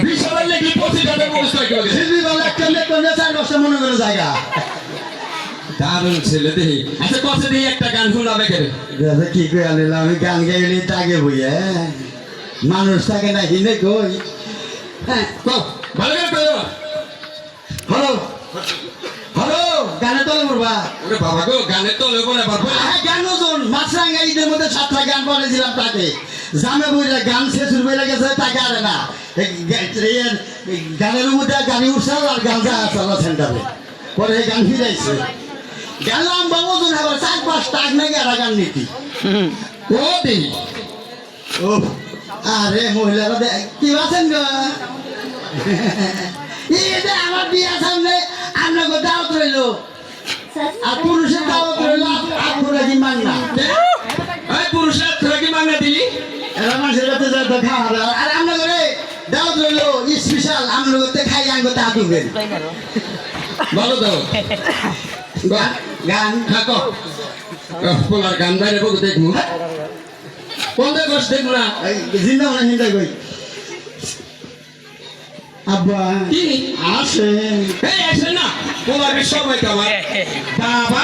বিশাল লেগে 25,000 মুখস্থ করে দিছে সিলবি বলে একটা মেয়ে কোন 4-5টা মনে করে জায়গা দারুণ ছেলে দেই আচ্ছা কসে দেই একটা গান শোনাবে কেন দাদা কি কই আনিলাম আমি গান গাইলি তাগে বইয়া মানুষ থাকে না হিনে কই হ্যাঁ কও ভালো করে কইও হ্যালো হ্যালো গানে তলে পড়বা ওরে বাবা গো গানের তো লেবো না বাবা হ্যাঁ গান ওজন মাছরাঙ্গা ঈদের মধ্যে 7টা গান বানিয়েছিলাম তাকে জামে বইরা গান শেষ হয়ে গেছে তাকে আরে না গানের মধ্যে গাড়ি উঠছাল আর গান যা আসল সেন্টারে পরে এই গান ফিরাইছে গেলাম বাবু ওজন আবার 4-5 টাক নাকি আর গান নীতি ও দেই ও আরে মহিলারা কি আছেন গো এই যে আমার বিয়া সামনে আপনাকে দাওয়াত রইলো আর পুরুষের দাওয়াত রইলো আপনারা কি মান না এই পুরুষের তোরা কি মাংনা দিলি এরা মানুষের কাছে যা দেখা আর আমরা করে দাওয়াত রইলো স্পেশাল আমরা করতে খাই আঙ্গ তা দিবেন ভালো দাও গান থাকো পোলার গান বাইরে বলতে দেখবো কোন দেখ বস দেখবো না জিন্দা মানে হিন্দা কই আব্বা কি আসেন এই আসেন না পোলার সবাই আমার বাবা